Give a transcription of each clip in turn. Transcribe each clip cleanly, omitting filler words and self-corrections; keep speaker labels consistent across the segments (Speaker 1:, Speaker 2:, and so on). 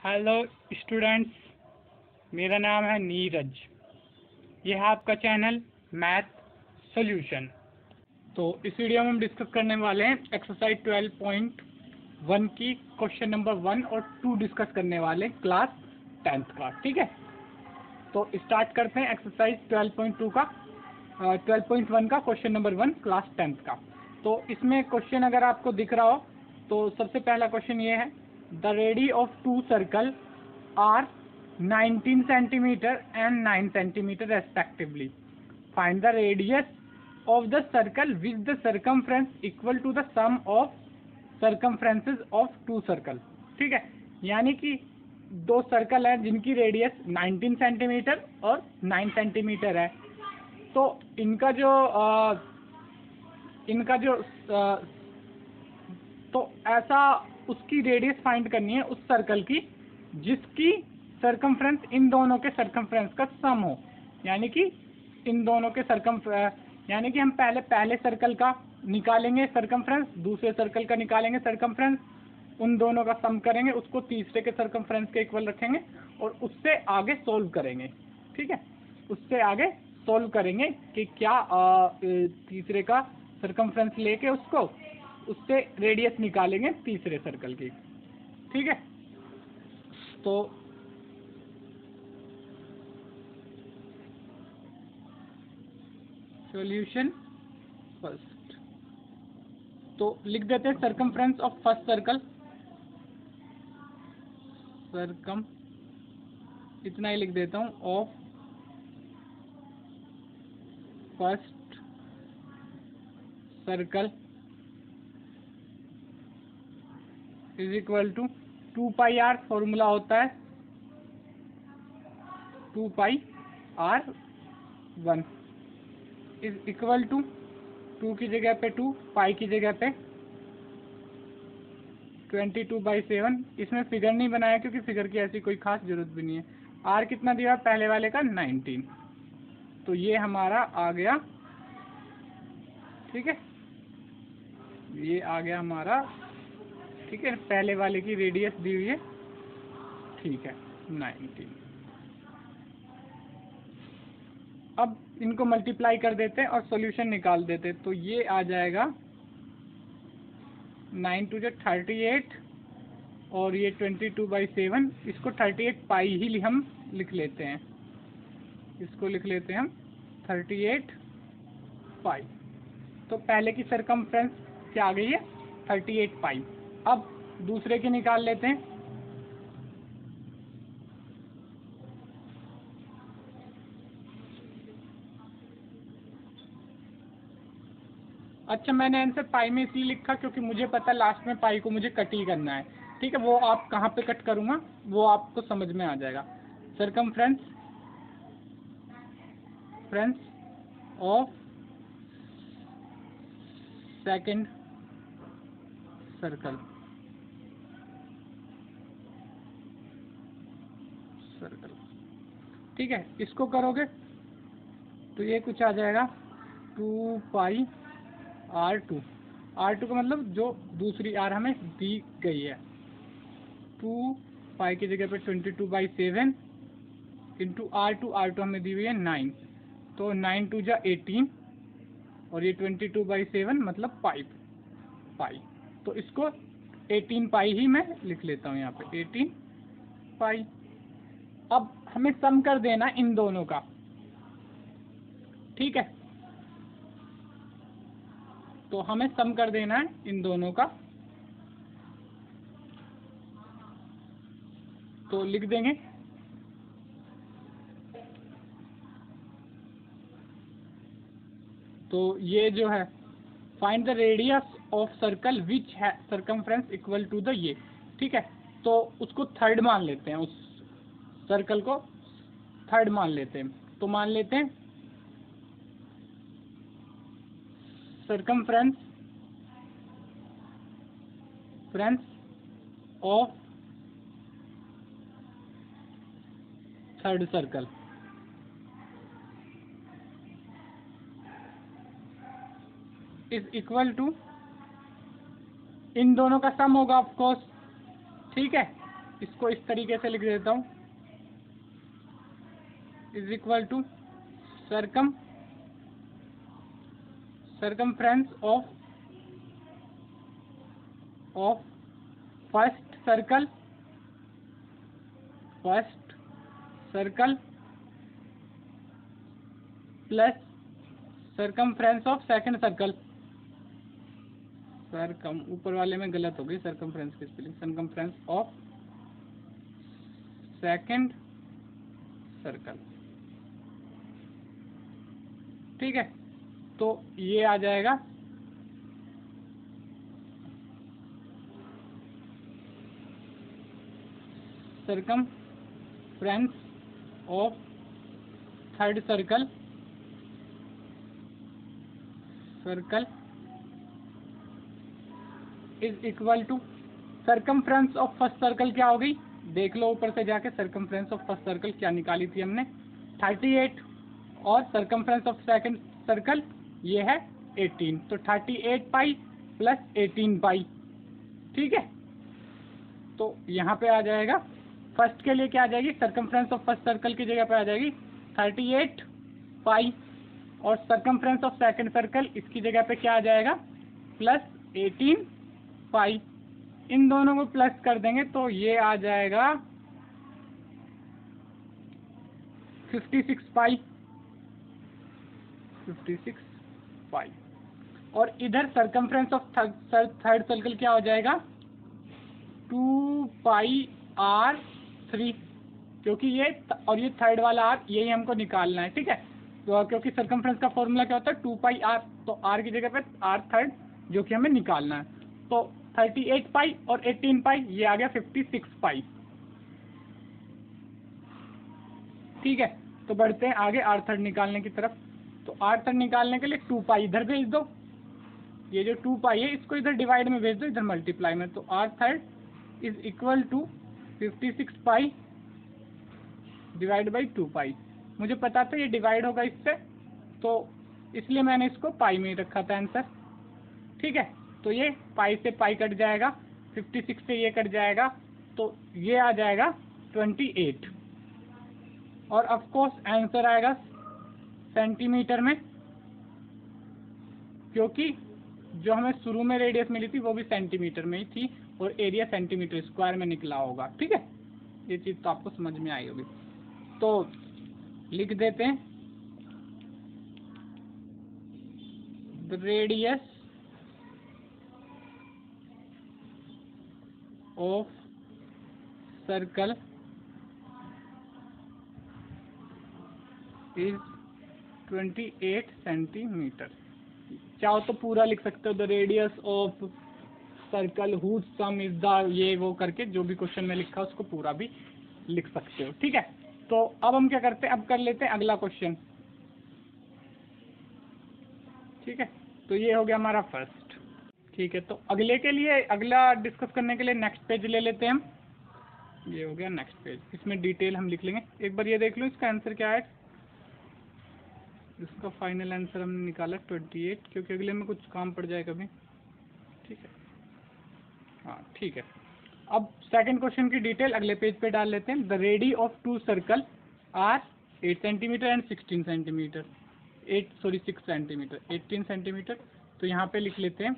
Speaker 1: Hello students, मेरा नाम है नीरज। यह है आपका चैनल मैथ सॉल्यूशन। तो इस वीडियो में हम डिस्कस करने वाले हैं एक्सरसाइज 12.1 की क्वेश्चन नंबर 1 और 2 डिस्कस करने वाले क्लास 10th का। ठीक है, तो स्टार्ट करते हैं एक्सरसाइज 12.2 का 12.1 का क्वेश्चन नंबर 1 क्लास 10th का। तो इसमें क्वेश्चन अगर आपको दिख रहा हो तो सबसे पहला क्वेश्चन ये है, the radii of two circle are 19 centimeter and 9 centimeter respectively. Find the radius of the circle with the circumference equal to the sum of circumferences of two circle. ठीक है, यानी कि दो सर्कल है जिनकी रेडियस 19 सेंटीमीटर और 9 centimetre है। तो इनका जो तो ऐसा उसकी रेडियस फाइंड करनी है उस सर्कल की जिसकी सरकमफ्रेंस इन दोनों के सरकमफ्रेंस का सम हो। यानी कि इन दोनों के यानी कि हम पहले सर्कल का निकालेंगे सरकमफ्रेंस, दूसरे सर्कल का निकालेंगे सरकमफ्रेंस, उन दोनों का सम करेंगे, उसको तीसरे के सरकमफ्रेंस के इक्वल रखेंगे और उससे आगे सोल्व करेंगे। ठीक है, उससे आगे सोल्व करेंगे कि क्या तीसरे का सरकमफ्रेंस लेके उससे रेडियस निकालेंगे तीसरे सर्कल की। ठीक है, तो सॉल्यूशन फर्स्ट, तो लिख देते हैं सरकमफ्रेंस ऑफ फर्स्ट सर्कल, इतना ही लिख देता हूं, of first circle is equal to 2πr, formula होता है 2πr1 इज इक्वल टू 2 की जगह पे 2, पाई की जगह पे 22/7। इसमें फिगर नहीं बनाया क्योंकि फिगर की ऐसी कोई खास जरूरत भी नहीं है। आर कितना दिया पहले वाले का 19, तो ये हमारा आ गया। ठीक है, ये आ गया हमारा। ठीक है, पहले वाले की रेडियस दी हुई है, ठीक है 19। अब इनको मल्टीप्लाई कर देते हैं और सॉल्यूशन निकाल देते हैं, तो ये आ जाएगा 9 टू 38 और ये 22/7। इसको 38 पाई ही हम लिख लेते हैं, इसको लिख लेते हैं हम 38 पाई। तो पहले की सरकमफ्रेंस क्या आ गई है 38 पाई। अब दूसरे की निकाल लेते हैं। अच्छा, मैंने आंसर पाई में इसी लिखा क्योंकि मुझे पता लास्ट में पाई को मुझे कट ही करना है। ठीक है, वो आप कहाँ पे कट करूँगा वो आपको समझ में आ जाएगा। सरकमफ्रेंस ऑफ सेकंड सर्कल ठीक है, इसको करोगे तो ये कुछ आ जाएगा 2πr2। r2 का मतलब जो दूसरी r हमें दी गई है, 2 पाई की जगह पे 22/7 इंटू r2 हमें दी हुई है 9, तो 9 2 जा 18 और ये 22/7 मतलब पाई। तो इसको 18 पाई ही मैं लिख लेता हूँ यहाँ पे 18 पाई। अब हमें सम कर देना इन दोनों का। ठीक है, तो हमें सम कर देना है इन दोनों का, तो लिख देंगे तो ये जो है find the radius of circle which है सरकमफ्रेंस इक्वल टू द ये। ठीक है, तो उसको थर्ड मान लेते हैं, उस सर्कल को थर्ड मान लेते हैं। तो मान लेते हैं circumference of third circle is equal to, इन दोनों का सम होगा ऑफ कोर्स। ठीक है, इसको इस तरीके से लिख देता हूँ, is equal to circumference of first circle plus circumference of second circle। ऊपर वाले में गलत हो गई, circumference की spelling, circumference of second circle। ठीक है, तो ये आ जाएगा circumference of third circle is equal to circumference of first circle क्या हो गई, देख लो ऊपर से जाके, circumference of फर्स्ट सर्कल क्या निकाली थी हमने, 38, और circumference of सेकंड सर्कल ये है 18, तो 38 पाई प्लस 18 पाई। ठीक है, तो यहाँ पे आ जाएगा, फर्स्ट के लिए क्या आ जाएगी, circumference of फर्स्ट सर्कल की जगह पे आ जाएगी 38 पाई, और circumference of सेकंड सर्कल इसकी जगह पे क्या आ जाएगा, प्लस 18 पाई। इन दोनों को प्लस कर देंगे तो ये आ जाएगा 56 पाई, और इधर circumference ऑफ थर्ड सर्कल क्या हो जाएगा, 2 पाई r3, क्योंकि ये और ये थर्ड वाला r यही हमको निकालना है। ठीक है, तो क्योंकि circumference का फॉर्मूला क्या होता है, 2 पाई r, तो r की जगह पे r थर्ड जो कि हमें निकालना है, तो 38 पाई और 18 पाई ये आ गया 56 पाई। ठीक है, तो बढ़ते हैं आगे r थर्ड निकालने की तरफ। तो r थर्ड निकालने के लिए 2 पाई इधर भेज दो, ये जो 2 पाई है इसको इधर डिवाइड में भेज दो, इधर मल्टीप्लाई में, तो r third is equal to 56 pi divide by 2 pi. मुझे पता था ये डिवाइड होगा इससे, तो इसलिए मैंने इसको पाई में ही रखा था आंसर। ठीक है, तो ये पाई से पाई कट जाएगा, 56 से ये कट जाएगा, तो ये आ जाएगा 28, और ऑफ कोर्स आंसर आएगा सेंटीमीटर में, क्योंकि जो हमें शुरू में रेडियस मिली थी वो भी सेंटीमीटर में ही थी, और एरिया सेंटीमीटर स्क्वायर में निकला होगा। ठीक है, ये चीज़ तो आपको समझ में आई होगी, तो लिख देते हैं the radius of circle is 28 centimetre. चाहो तो पूरा लिख सकते हो, the radius of circle whose sum is the, ये वो करके जो भी क्वेश्चन में लिखा है उसको पूरा भी लिख सकते हो। ठीक है, तो अब हम क्या करते हैं, अब कर लेते हैं अगला क्वेश्चन। ठीक है, तो ये हो गया हमारा फर्स्ट। ठीक है, तो अगले के लिए, अगला डिस्कस करने के लिए नेक्स्ट पेज ले लेते हैं हम। ये हो गया नेक्स्ट पेज, इसमें डिटेल हम लिख लेंगे। एक बार ये देख लो इसका आंसर क्या है। इसका फाइनल आंसर हमने निकाला 28, क्योंकि अगले में कुछ काम पड़ जाए कभी। ठीक है, हाँ ठीक है। अब सेकंड क्वेश्चन की डिटेल अगले पेज पे डाल लेते हैं। The radii of two circle are 8 centimetre and 16 centimetre, 6 centimetre, 18 centimetre. तो यहाँ पे लिख लेते हैं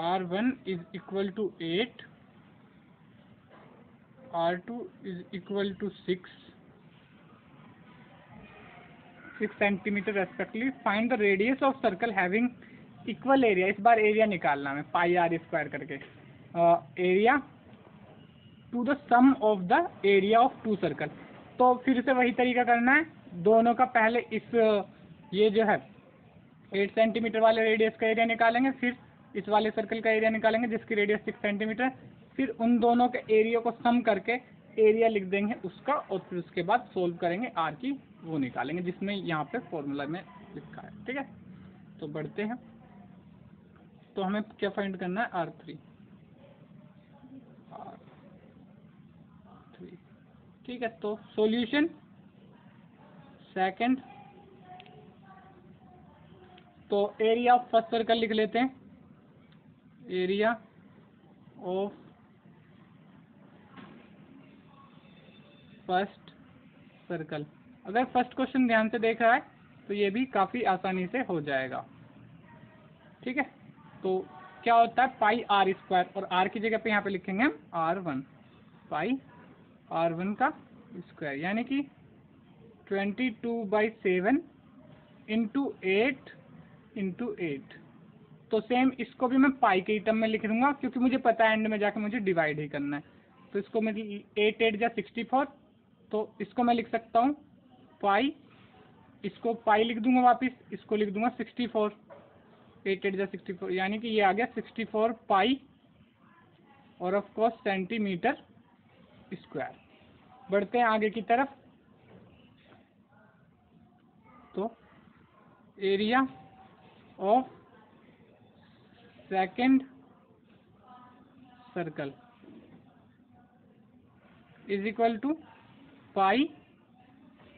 Speaker 1: R1 is equal to 8, R2 is equal to 6 centimetre respectively. Find the radius of circle having equal area. इस बार एरिया निकालना है पाई आर स्क्वायर करके, area to the sum of the area of two circle. तो फिर से वही तरीका करना है, दोनों का पहले इस ये जो है 8 सेंटीमीटर वाले रेडियस का एरिया निकालेंगे, फिर इस वाले सर्कल का एरिया निकालेंगे जिसकी रेडियस 6 सेंटीमीटर, फिर उन दोनों के एरिया को सम करके एरिया लिख देंगे उसका, और फिर उसके बाद सोल्व करेंगे आर की, वो निकालेंगे जिसमें यहाँ पे फॉर्मूला में लिखा है। ठीक है, तो बढ़ते हैं। तो हमें क्या फाइंड करना है, R3। ठीक है, तो सॉल्यूशन सेकंड, तो एरिया ऑफ फर्स्ट सर्कल लिख लेते हैं, एरिया ऑफ फर्स्ट सर्कल। अगर फर्स्ट क्वेश्चन ध्यान से देख रहा है तो ये भी काफ़ी आसानी से हो जाएगा। ठीक है, तो क्या होता है पाई आर स्क्वायर, और आर की जगह पे यहाँ पे लिखेंगे हम R1, पाई R1 का स्क्वायर, यानी कि 22/7 इंटू 8 तो सेम इसको भी मैं पाई के टर्म में लिख दूंगा, क्योंकि मुझे पता है एंड में जाके मुझे डिवाइड ही करना है। तो इसको मैं 8 8 जा 64, तो इसको मैं लिख सकता हूँ पाई, इसको पाई लिख दूंगा वापस, इसको लिख दूंगा 64, 8 8 जा 64, यानी कि ये आ गया 64 पाई और ऑफ कोर्स सेंटीमीटर स्क्वायर। बढ़ते हैं आगे की तरफ। तो area of second circle is equal to pi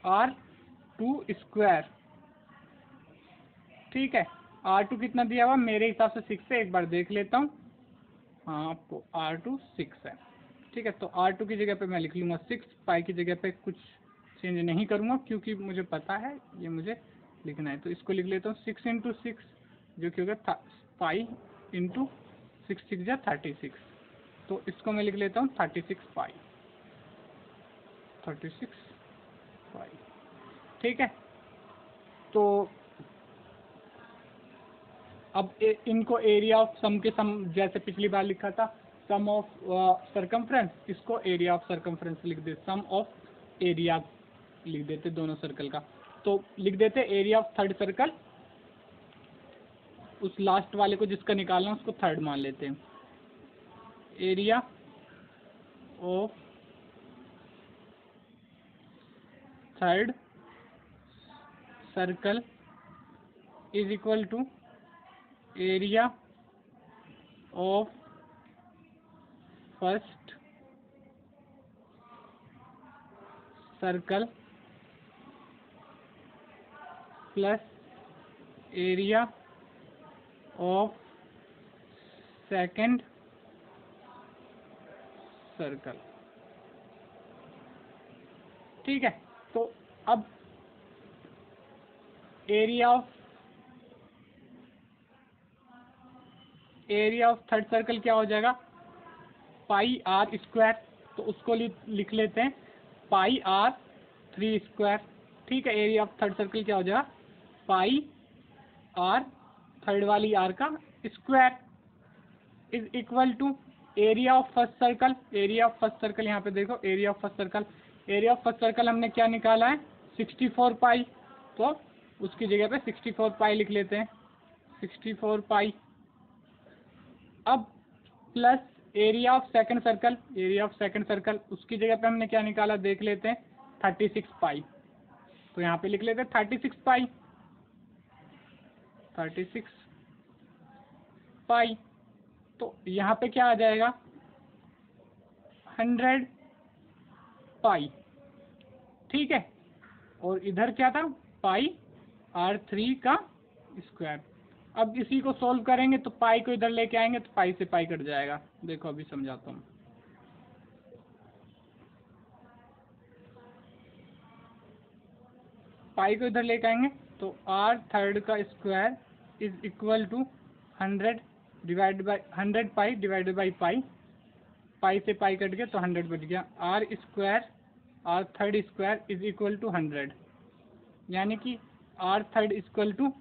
Speaker 1: R2 square. ठीक है, R2 कितना दिया हुआ मेरे हिसाब से 6 है, एक बार देख लेता हूँ। हाँ, आपको R2 6 है। ठीक है, तो R2 की जगह पे मैं लिख लूँगा 6, पाई की जगह पे कुछ चेंज नहीं करूँगा क्योंकि मुझे पता है ये मुझे लिखना है। तो इसको लिख लेता हूँ 6 इंटू 6, जो कि होगा पाई इंटू 6 6 जा 36। तो इसको मैं लिख लेता हूँ 36 पाई। ठीक है, तो अब इनको एरिया ऑफ सम के सम, जैसे पिछली बार लिखा था सम ऑफ सरकमफ्रेंस, इसको एरिया ऑफ सरकमफ्रेंस लिख दे, सम ऑफ एरिया लिख देते दोनों सर्कल का। तो लिख देते एरिया ऑफ थर्ड सर्कल, उस लास्ट वाले को जिसका निकालना उसको थर्ड मान लेते हैं। Area of third circle is equal to area of first circle plus area of second circle. ठीक है, तो अब एरिया ऑफ थर्ड सर्कल क्या हो जाएगा, पाई R स्क्वायर, तो उसको लिख लेते हैं पाई R3 स्क्वायर। ठीक है, एरिया ऑफ थर्ड सर्कल क्या हो जाएगा, पाई R, थर्ड वाली R का square is equal to area of first circle. Area of first circle यहाँ पे देखो, area of first circle, area of first circle हमने क्या निकाला है 64 पाई, तो उसकी जगह पे 64 पाई लिख लेते हैं, 64 पाई। अब plus area of second circle, area of second circle उसकी जगह पे हमने क्या निकाला देख लेते हैं 36 पाई, तो यहाँ पे लिख लेते हैं 36 पाई, 36 पाई। तो यहाँ पे क्या आ जाएगा 100 पाई। ठीक है, और इधर क्या था पाई R3 का स्क्वायर। अब इसी को सॉल्व करेंगे तो पाई को इधर लेके आएंगे तो पाई से पाई कट जाएगा। देखो अभी समझाता हूँ। पाई को इधर लेके आएंगे तो R थर्ड का square is equal to 100 divide by 100 pi divided by pi, pi से पाई कट गया तो 100 बच गया। R square R third square is equal to 100, यानी कि R थर्ड इक्वल टू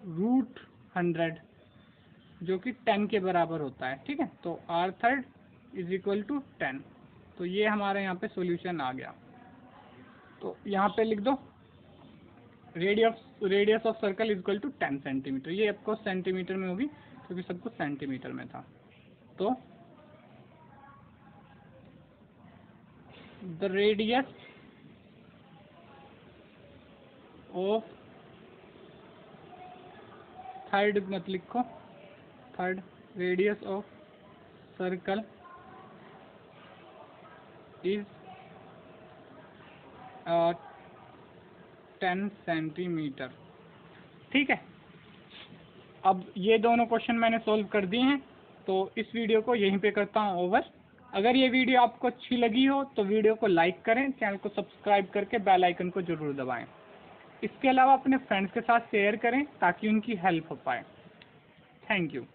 Speaker 1: √100, जो कि 10 के बराबर होता है। ठीक है, तो R third is equal to 10। तो ये हमारे यहाँ पे सॉल्यूशन आ गया। तो यहाँ पे लिख दो radius of circle is equal to 10 centimetre. ये आपको सेंटीमीटर में होगी क्योंकि सब कुछ सेंटीमीटर में था। तो द रेडियस ऑफ थर्ड मत लिखो, third radius of circle is 10 centimetre. ठीक है, अब ये दोनों क्वेश्चन मैंने सोल्व कर दिए हैं, तो इस वीडियो को यहीं पे करता हूँ ओवर। अगर ये वीडियो आपको अच्छी लगी हो तो वीडियो को लाइक करें, चैनल को सब्सक्राइब करके बेल आइकन को जरूर दबाएं। इसके अलावा अपने फ्रेंड्स के साथ शेयर करें ताकि उनकी हेल्प हो पाए। Thank you.